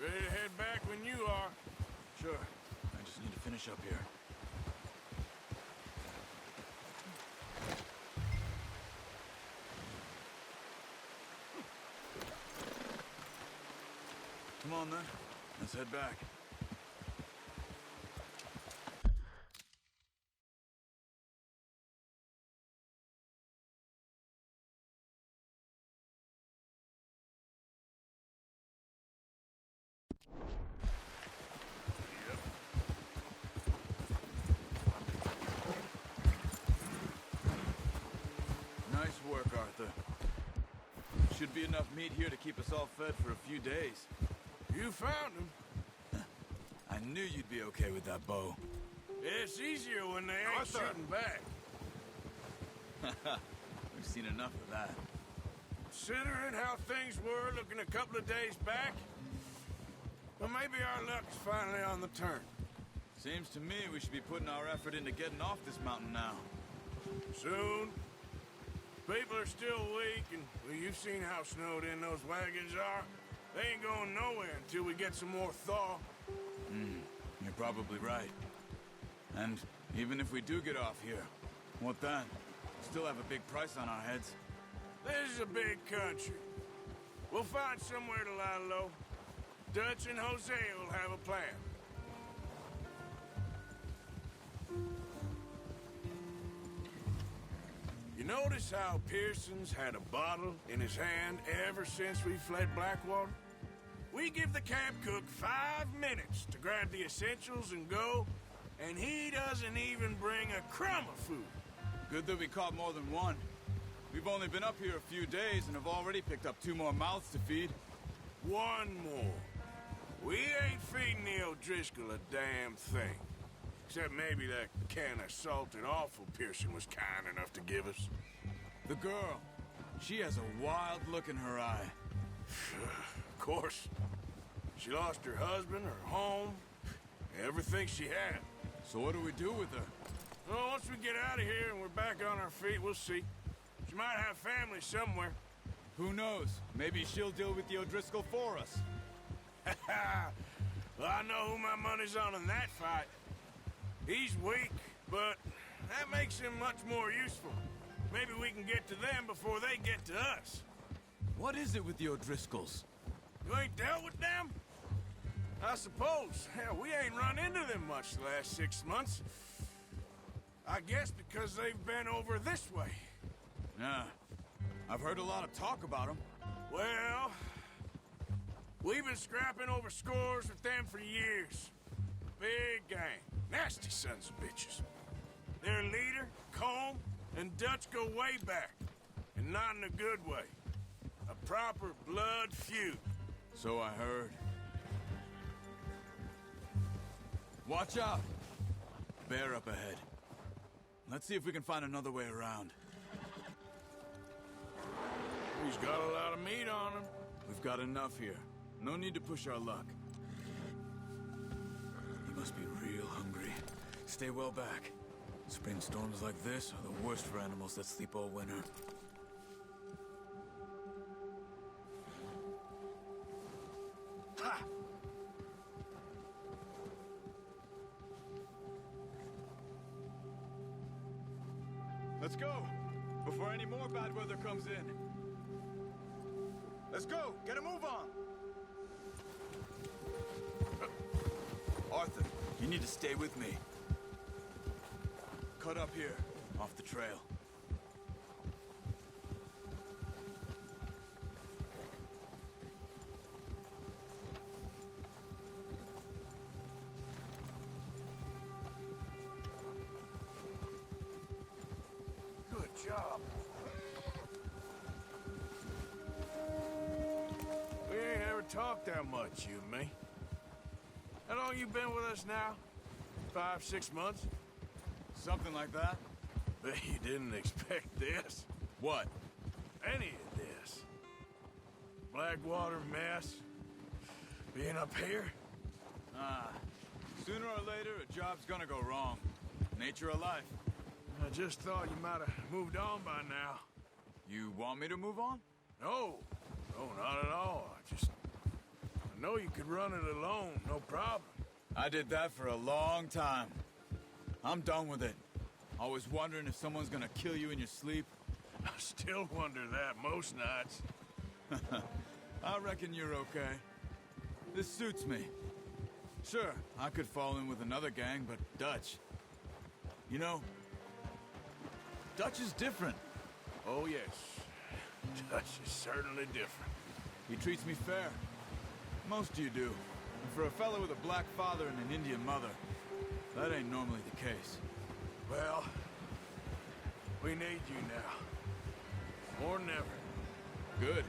Ready to head back when you are. Sure. I just need to finish up here. Come on, then. Let's head back. Nice work, Arthur. Should be enough meat here to keep us all fed for a few days. You found him. I knew you'd be okay with that bow. It's easier when they ain't Arthur! shooting back. We've seen enough of that. Considering how things were looking a couple of days back, well, maybe our luck's finally on the turn. Seems to me we should be putting our effort into getting off this mountain now. Soon. People are still weak, and well, you've seen how snowed in those wagons are. They ain't going nowhere until we get some more thaw. You're probably right. And even if we do get off here, what then? Still have a big price on our heads. This is a big country. We'll find somewhere to lie low. Dutch and Jose will have a plan. You notice how Pearson's had a bottle in his hand ever since we fled Blackwater? We give the camp cook 5 minutes to grab the essentials and go, and he doesn't even bring a crumb of food. Good that we caught more than one. We've only been up here a few days and have already picked up 2 more mouths to feed. One more. We ain't feeding the O'Driscoll a damn thing. Except maybe that can of salted offal Pearson was kind enough to give us. The girl. She has a wild look in her eye. Of course. She lost her husband, her home, everything she had. So what do we do with her? Well, once we get out of here and we're back on our feet, we'll see. She might have family somewhere. Who knows? Maybe she'll deal with the O'Driscoll for us. Well, I know who my money's on in that fight. He's weak, but that makes him much more useful. Maybe we can get to them before they get to us. What is it with the O'Driscolls? You ain't dealt with them? I suppose. Hell, we ain't run into them much the last 6 months. I guess because they've been over this way. Yeah. I've heard a lot of talk about them. Well, we've been scrapping over scores with them for years. Big gang. Nasty sons of bitches. Their leader, Colm, and Dutch go way back. And not in a good way. A proper blood feud. So I heard. Watch out! Bear up ahead. Let's see if we can find another way around. He's got a lot of meat on him. We've got enough here. No need to push our luck. He must be real hungry. Stay well back. Spring storms like this are the worst for animals that sleep all winter. Ha! Let's go! Before any more bad weather comes in. Let's go! Get a move on! Arthur, you need to stay with me. Cut up here, off the trail. Good job. We ain't ever talked that much, you and me. How long you been with us now? 5, 6 months? Something like that? Bet you didn't expect this. What? Any of this. Blackwater mess. Being up here. Sooner or later, a job's gonna go wrong. Nature of life. I just thought you might have moved on by now. You want me to move on? No. No, not at all. I know you could run it alone, no problem. I did that for a long time. I'm done with it. Always wondering if someone's gonna kill you in your sleep. I still wonder that most nights. I reckon you're okay. This suits me. Sure, I could fall in with another gang, but Dutch... You know, Dutch is different. Oh, yes. Dutch is certainly different. He treats me fair. Most of you do. And for a fellow with a black father and an Indian mother, that ain't normally the case. Well, we need you now. More than ever. Good.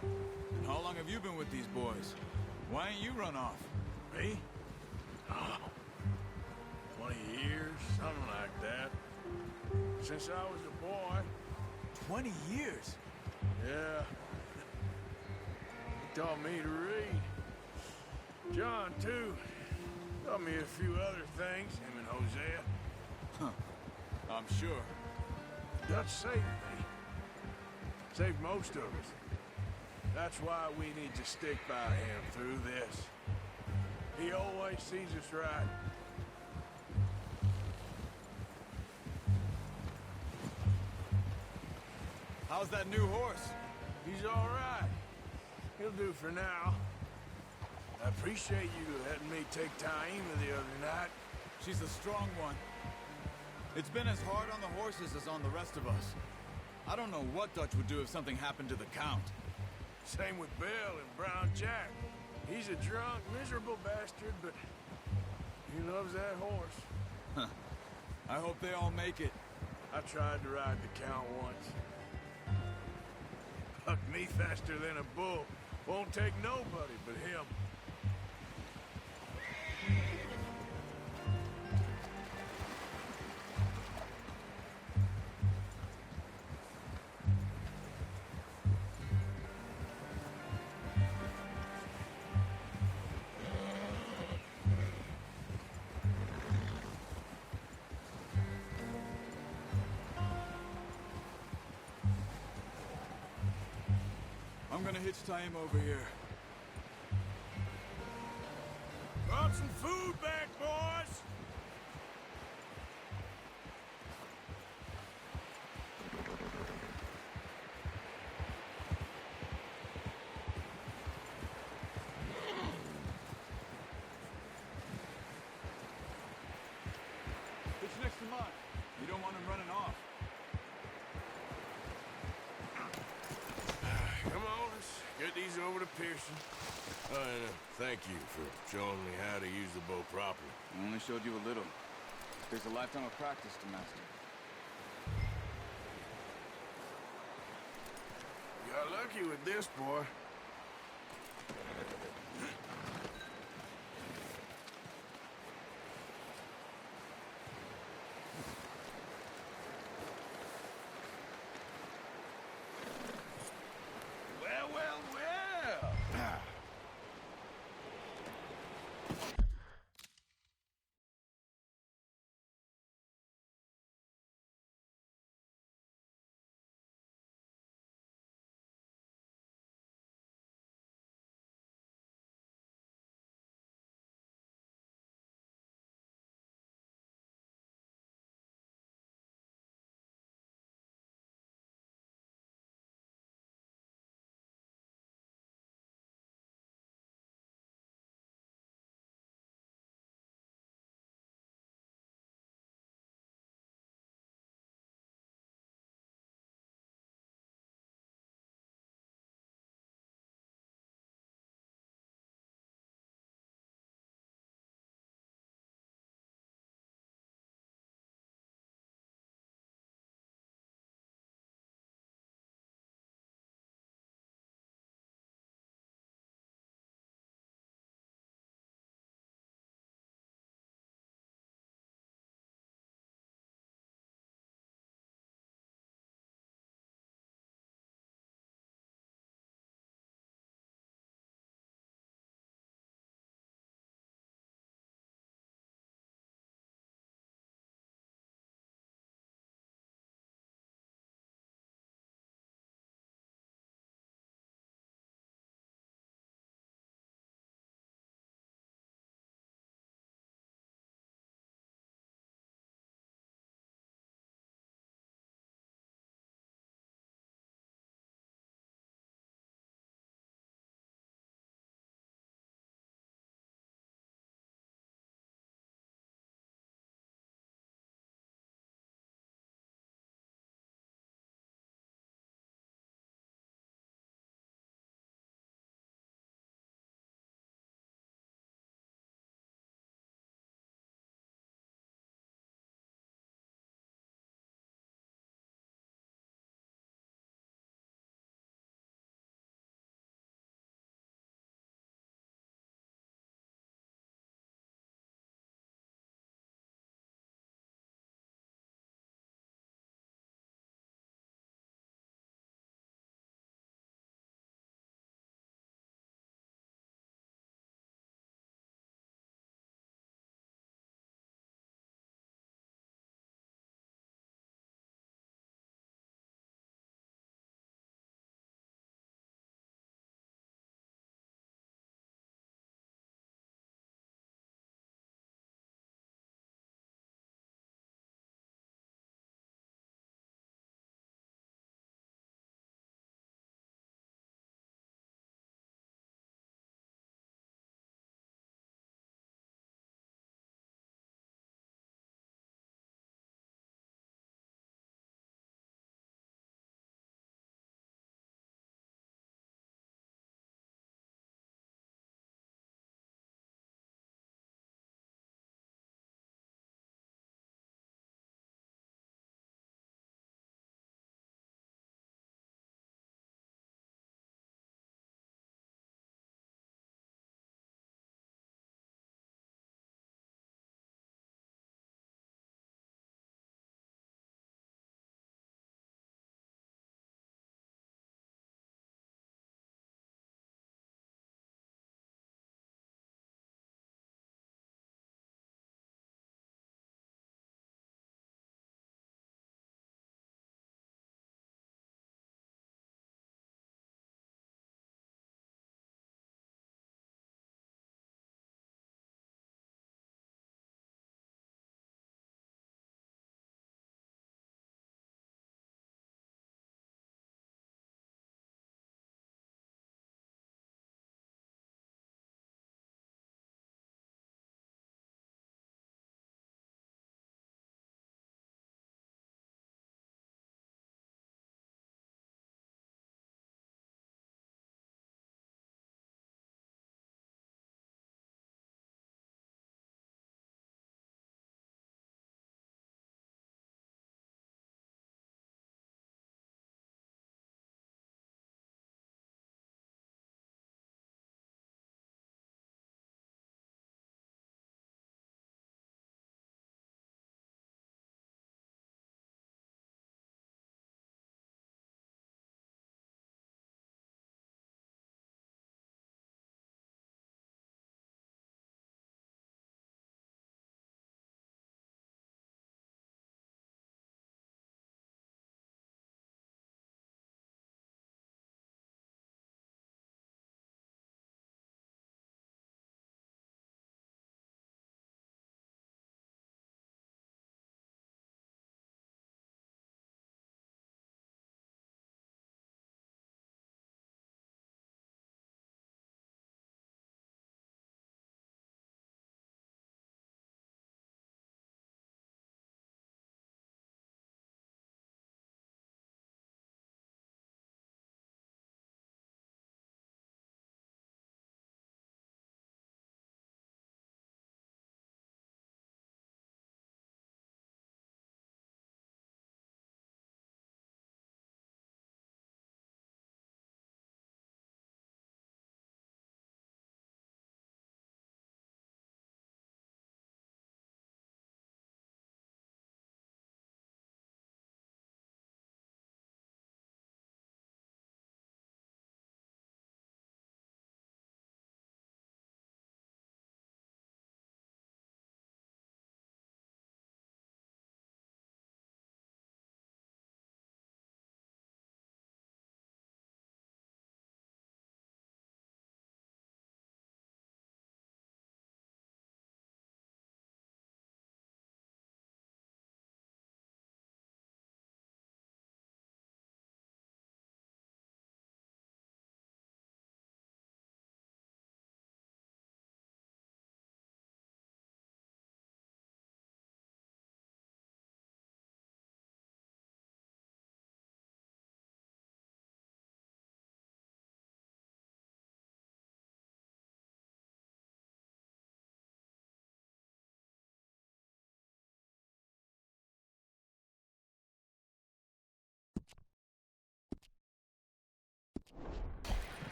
And how long have you been with these boys? Why ain't you run off? Me? Oh, 20 years, something like that. Since I was a boy. 20 years? Yeah. He taught me to read. John, too. Taught me a few other things, him and Hosea. Huh. I'm sure. Dutch saved me. Saved most of us. That's why we need to stick by him through this. He always sees us right. How's that new horse? He's all right. He'll do for now. I appreciate you letting me take Taima the other night. She's a strong one. It's been as hard on the horses as on the rest of us. I don't know what Dutch would do if something happened to the Count. Same with Bill and Brown Jack. He's a drunk, miserable bastard, but he loves that horse. Huh. I hope they all make it. I tried to ride the Count once. Bucked me faster than a bull. Won't take nobody but him. I'm gonna hitch Taima over here. Brought some food back, boys! Hitch next to mine. You don't want him running off. Come on, let's get these over to Pearson. And thank you for showing me how to use the bow properly. I only showed you a little. There's a lifetime of practice to master. You got lucky with this, boy.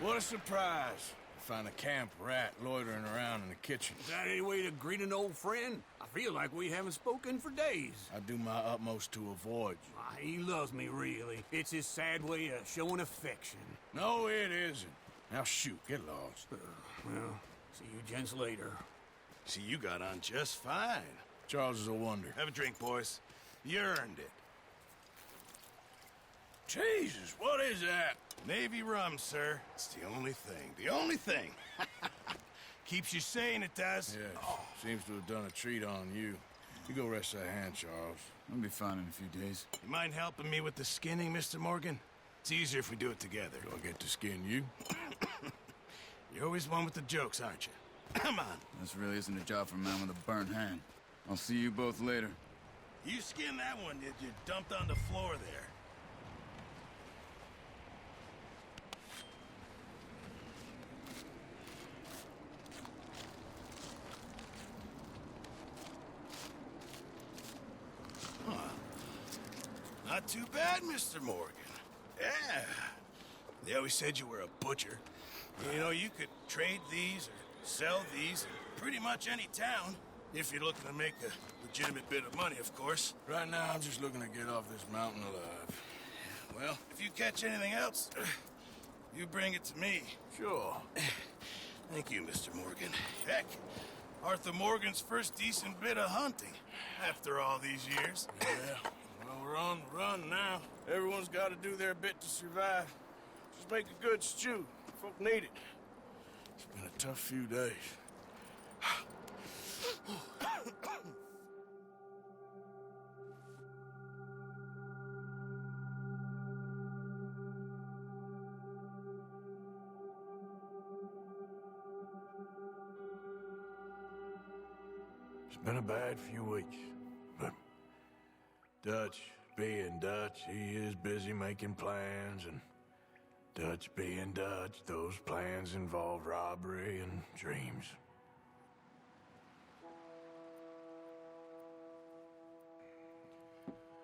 What a surprise. Find a camp rat loitering around in the kitchen. Is that any way to greet an old friend? I feel like we haven't spoken for days. I do my utmost to avoid you. He loves me, really. It's his sad way of showing affection. No, it isn't. Now shoot, get lost. Well, see you gents later. See, you got on just fine. Charles is a wonder. Have a drink, boys. You earned it. Jesus, what is that? Navy rum, sir. It's the only thing. The only thing. Keeps you sane, it does. Yes, seems to have done a treat on you. You go rest that hand, Charles. I'll be fine in a few days. You mind helping me with the skinning, Mr. Morgan? It's easier if we do it together. Do I get to skin you? You're always one with the jokes, aren't you? Come on. This really isn't a job for a man with a burnt hand. I'll see you both later. You skinned that one, did you? Dumped on the floor there. Not too bad, Mr. Morgan. Yeah. They always said you were a butcher. You know, you could trade these or sell these in pretty much any town. If you're looking to make a legitimate bit of money, of course. Right now, I'm just looking to get off this mountain alive. Well, if you catch anything else, you bring it to me. Sure. Thank you, Mr. Morgan. Heck, Arthur Morgan's first decent bit of hunting after all these years. Yeah. Well, we're on the run now. Everyone's got to do their bit to survive. Just make a good stew. Folk need it. It's been a tough few days. It's been a bad few weeks, but Dutch being Dutch, he is busy making plans, and Dutch being Dutch, those plans involve robbery and dreams.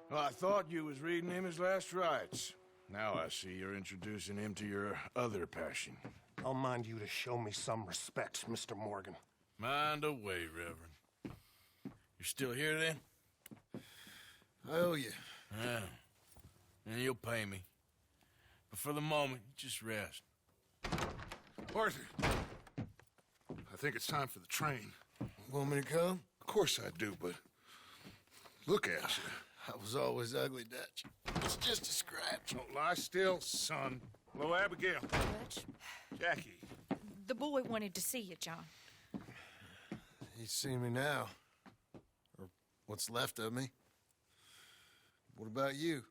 Well, I thought you was reading him his last rites. Now I see you're introducing him to your other passion. I'll mind you to show me some respect, Mr. Morgan. Mind away, Reverend. You're still here, then? I owe you. Yeah. And you'll pay me. But for the moment, just rest. Arthur, I think it's time for the train. Want me to come? Of course I do, but look at you. I was always ugly, Dutch. It's just a scratch. Don't lie still, son. Hello, Abigail. Dutch, Jackie. the boy wanted to see you, John. He's seen me now. Or what's left of me. What about you?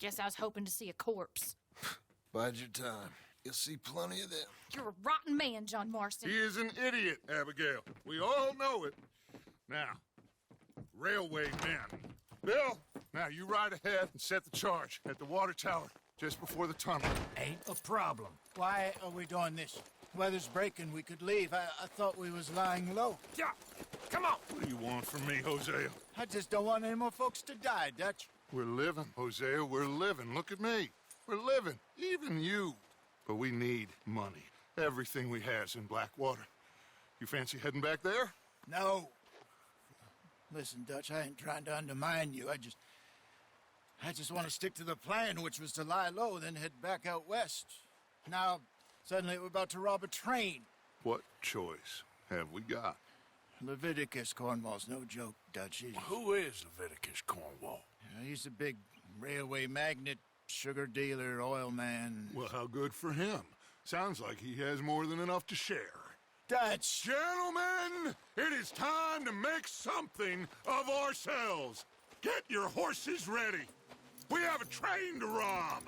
Guess I was hoping to see a corpse. Bide your time. You'll see plenty of them. You're a rotten man, John Marston. He is an idiot, Abigail. We all know it. Now, railway men. Bill, now you ride ahead and set the charge at the water tower just before the tunnel. Ain't a problem. Why are we doing this? Weather's breaking. We could leave. I thought we was lying low. Yeah, come on. What do you want from me, Hosea? I just don't want any more folks to die, Dutch. We're living, Hosea. We're living. Look at me. We're living. Even you. But we need money. Everything we has in Blackwater. You fancy heading back there? No. Listen, Dutch, I ain't trying to undermine you. I just want to stick to the plan, which was to lie low, then head back out west. Now, suddenly we're about to rob a train. What choice have we got? Leviticus Cornwall's no joke, Dutch. Who is Leviticus Cornwall? He's a big railway magnate, sugar dealer, oil man. Well, how good for him. Sounds like he has more than enough to share. Dutch! Gentlemen, it is time to make something of ourselves. Get your horses ready. We have a train to rob.